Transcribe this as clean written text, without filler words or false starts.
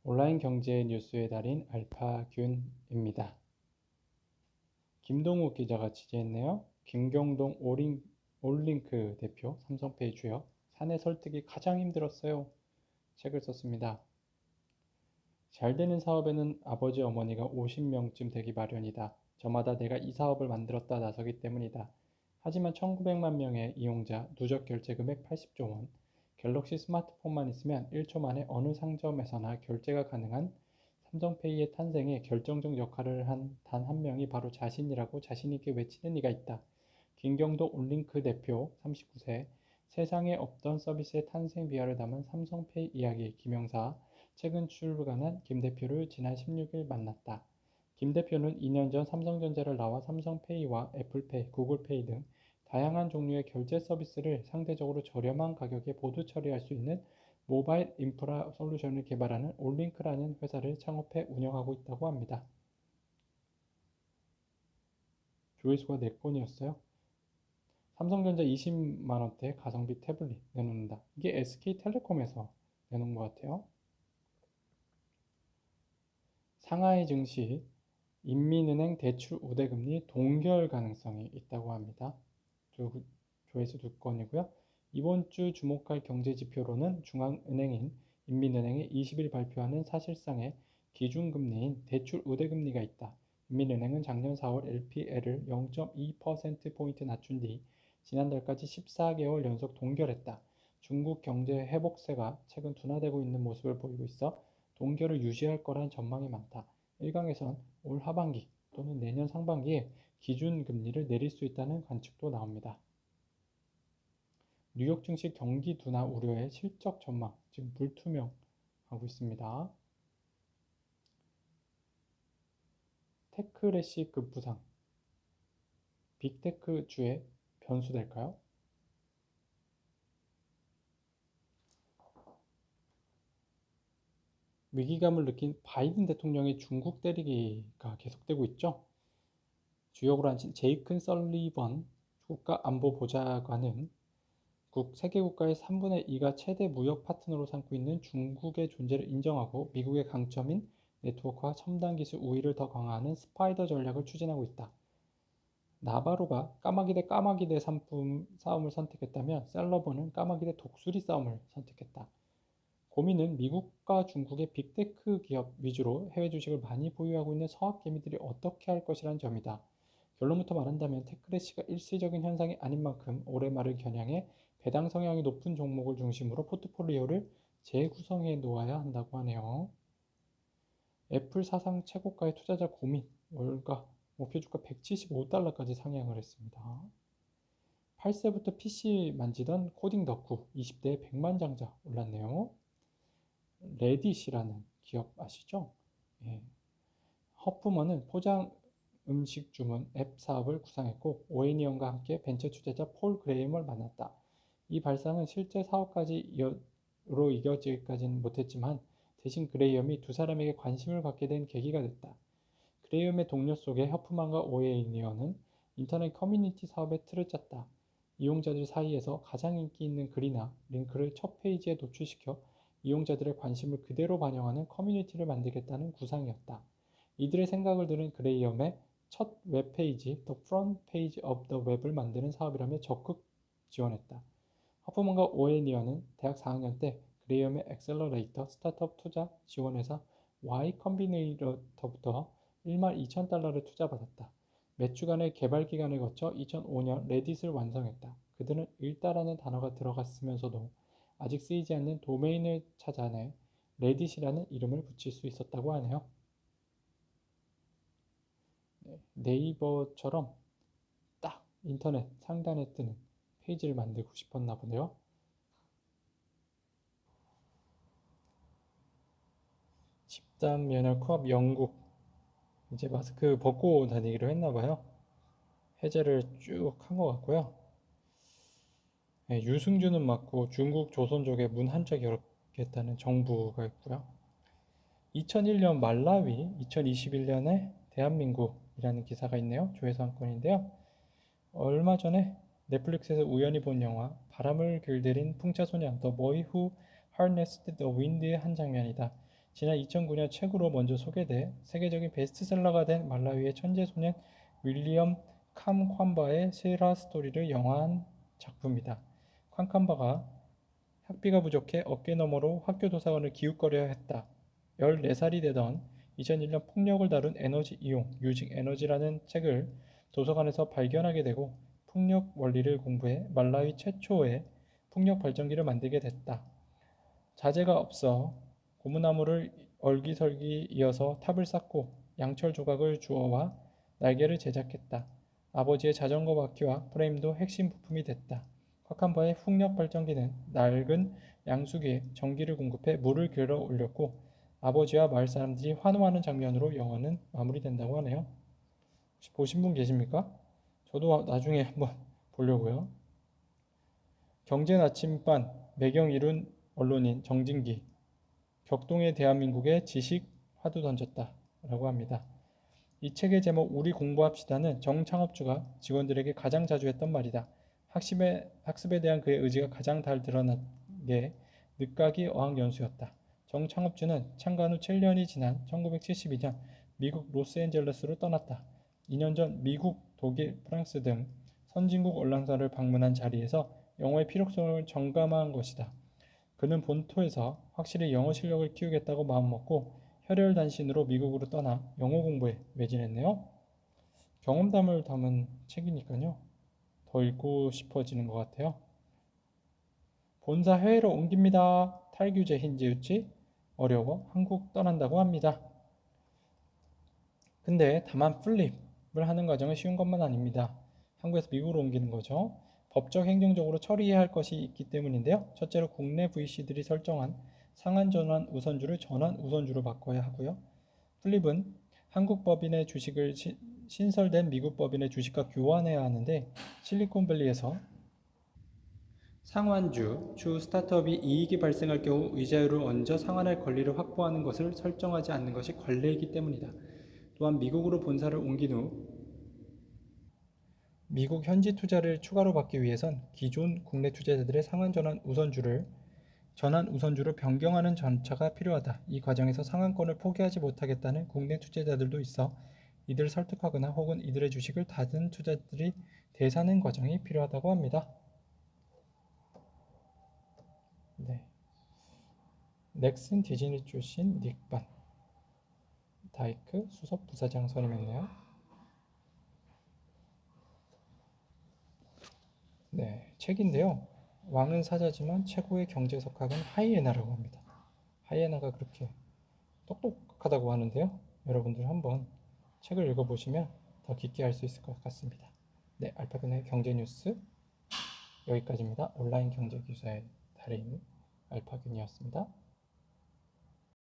온라인 경제 뉴스의 달인 알파균입니다. 김동욱 기자가 취재했네요. 김경동 올링크 대표 삼성페이 주역 사내 설득이 가장 힘들었어요. 책을 썼습니다. 잘 되는 사업에는 아버지 어머니가 50명쯤 되기 마련이다. 저마다 내가 이 사업을 만들었다 나서기 때문이다. 하지만 1900만 명의 이용자, 누적 결제 금액 80조 원, 갤럭시 스마트폰만 있으면 1초 만에 어느 상점에서나 결제가 가능한 삼성페이의 탄생에 결정적 역할을 한 단 한 명이 바로 자신이라고 자신있게 외치는 이가 있다. 김경도 올링크 대표 39세, 세상에 없던 서비스의 탄생 비화를 담은 삼성페이 이야기 김영사, 최근 출간한 김 대표를 지난 16일 만났다. 김 대표는 2년 전 삼성전자를 나와 삼성페이와 애플페이, 구글페이 등 다양한 종류의 결제 서비스를 상대적으로 저렴한 가격에 모두 처리할 수 있는 모바일 인프라 솔루션을 개발하는 올링크라는 회사를 창업해 운영하고 있다고 합니다. 조회수가 4건이었어요. 삼성전자 20만 원대 가성비 태블릿 내놓는다. 이게 SK텔레콤에서 내놓은 것 같아요. 상하이 증시 인민은행 대출 우대금리 동결 가능성이 있다고 합니다. 조회수 2건이고요. 이번 주 주목할 경제 지표로는 중앙은행인 인민은행이 20일 발표하는 사실상의 기준금리인 대출 우대금리가 있다. 인민은행은 작년 4월 LPR을 0.2%포인트 낮춘 뒤 지난달까지 14개월 연속 동결했다. 중국 경제 회복세가 최근 둔화되고 있는 모습을 보이고 있어 동결을 유지할 거란 전망이 많다. 일각에선 올 하반기 또는 내년 상반기에 기준금리를 내릴 수 있다는 관측도 나옵니다. 뉴욕 증시 경기 둔화 우려의 실적 전망 지금 불투명하고 있습니다. 테크래시급 부상, 빅테크 주에 변수될까요? 위기감을 느낀 바이든 대통령의 중국 때리기가 계속되고 있죠. 주역으로 앉힌 제이큰 설리번 국가안보보좌관은 세계 국가의 3분의 2가 최대 무역 파트너로 삼고 있는 중국의 존재를 인정하고 미국의 강점인 네트워크와 첨단 기술 우위를 더 강화하는 스파이더 전략을 추진하고 있다. 나바로가 까마귀 대 까마귀 대 싸움을 선택했다면 셀러번은 까마귀 대 독수리 싸움을 선택했다. 고민은 미국과 중국의 빅테크 기업 위주로 해외 주식을 많이 보유하고 있는 서학개미들이 어떻게 할 것이란 점이다. 결론부터 말한다면 테크래시가 일시적인 현상이 아닌 만큼 올해 말을 겨냥해 배당 성향이 높은 종목을 중심으로 포트폴리오를 재구성해 놓아야 한다고 하네요. 애플 사상 최고가의 투자자 고민, 월가 목표주가 175달러까지 상향을 했습니다. 8세부터 PC 만지던 코딩 덕후 20대에 100만장자 올랐네요. 레딧이라는 기업 아시죠? 예. 허프먼은 포장 음식 주문 앱 사업을 구상했고 오웬이언과 함께 벤처 투자자 폴 그레임을 만났다. 이 발상은 실제 사업까지로 이겨지기까지는 못했지만 대신 그레이엄이 두 사람에게 관심을 갖게 된 계기가 됐다. 그레이엄의 동료 속에 허프만과 오웬이언은 인터넷 커뮤니티 사업의 틀을 짰다. 이용자들 사이에서 가장 인기 있는 글이나 링크를 첫 페이지에 노출시켜 이용자들의 관심을 그대로 반영하는 커뮤니티를 만들겠다는 구상이었다. 이들의 생각을 들은 그레이엄의 첫 웹페이지 The Front Page of the Web을 만드는 사업이라며 적극 지원했다. 허프먼과 오웬이언은 대학 4학년 때 그레이엄의 엑셀러레이터 스타트업 투자 지원회사 Y 컴비네이터부터 1만 2천 달러를 투자받았다. 몇 주간의 개발 기간을 거쳐 2005년 레딧을 완성했다. 그들은 읽다라는 단어가 들어갔으면서도 아직 쓰이지 않는 도메인을 찾아내 레딧이라는 이름을 붙일 수 있었다고 하네요. 네이버처럼 딱 인터넷 상단에 뜨는 페이지를 만들고 싶었나 보네요. 집단 면역 코앞 영국 이제 마스크 벗고 다니기로 했나 봐요. 해제를 쭉 한 것 같고요. 네, 유승준은 맞고 중국 조선족의 문 한짝 열겠다는 정부가 있고요. 2001년 말라위, 2021년에 대한민국이라는 기사가 있네요. 조회수 한 건인데요. 얼마 전에 넷플릭스에서 우연히 본 영화 바람을 길들인 풍차소년 The Boy Who Harnessed the Wind의 한 장면이다. 지난 2009년 책으로 먼저 소개돼 세계적인 베스트셀러가 된 말라위의 천재소년 윌리엄 캄캄바의 실화 스토리를 영화한 작품이다. 캄캄바가 학비가 부족해 어깨너머로 학교 도서관을 기웃거려야 했다. 14살이 되던 2001년 폭력을 다룬 에너지 이용, 유직 에너지라는 책을 도서관에서 발견하게 되고 폭력 원리를 공부해 말라위 최초의 폭력 발전기를 만들게 됐다. 자재가 없어 고무나무를 얼기설기 이어서 탑을 쌓고 양철 조각을 주워와 날개를 제작했다. 아버지의 자전거 바퀴와 프레임도 핵심 부품이 됐다. 쿼캄바의 풍력 발전기는 낡은 양수기에 전기를 공급해 물을 길어 올렸고 아버지와 마을 사람들이 환호하는 장면으로 영화는 마무리된다고 하네요. 혹시 보신 분 계십니까? 저도 나중에 한번 보려고요. 경제 나침반 매경 이룬 언론인 정진기 격동의 대한민국에 지식 화두 던졌다 라고 합니다. 이 책의 제목 우리 공부합시다는 정창업주가 직원들에게 가장 자주 했던 말이다. 학습에 대한 그의 의지가 가장 잘 드러난 게 늦가기 어학연수였다. 정창업주는 창간 후 7년이 지난 1972년 미국 로스앤젤레스로 떠났다. 2년 전 미국, 독일, 프랑스 등 선진국 언론사를 방문한 자리에서 영어의 필요성을 점검한 것이다. 그는 본토에서 확실히 영어 실력을 키우겠다고 마음먹고 혈혈단신으로 미국으로 떠나 영어 공부에 매진했네요. 경험담을 담은 책이니까요. 더 읽고 싶어지는 것 같아요. 본사 해외로 옮깁니다. 탈규제 힌지유치 어려워 한국 떠난다고 합니다. 근데 다만 플립을 하는 과정은 쉬운 것만 아닙니다. 한국에서 미국으로 옮기는 거죠. 법적 행정적으로 처리해야 할 것이 있기 때문인데요. 첫째로 국내 VC들이 설정한 상한 전환 우선주를 전환 우선주로 바꿔야 하고요. 플립은 한국 법인의 주식을 신설된 미국 법인의 주식과 교환해야 하는데 실리콘밸리에서 상환주, 주 스타트업이 이익이 발생할 경우 의자율을 얹어 상환할 권리를 확보하는 것을 설정하지 않는 것이 관례이기 때문이다. 또한 미국으로 본사를 옮긴 후 미국 현지 투자를 추가로 받기 위해선 기존 국내 투자자들의 전환 우선주를 변경하는 절차가 필요하다. 이 과정에서 상한권을 포기하지 못하겠다는 국내 투자자들도 있어 이들을 설득하거나 혹은 이들의 주식을 다른 투자자들이 대사는 과정이 필요하다고 합니다. 네. 넥슨 디즈니 출신 닉반 다이크 수석 부사장 선임했네요. 네, 책인데요. 왕은 사자지만 최고의 경제석학은 하이에나라고 합니다. 하이에나가 그렇게 똑똑하다고 하는데요. 여러분들 한번 책을 읽어보시면 더 깊게 알 수 있을 것 같습니다. 네, 알파근의 경제뉴스 여기까지입니다. 온라인 경제기사의 달인 알파근이었습니다.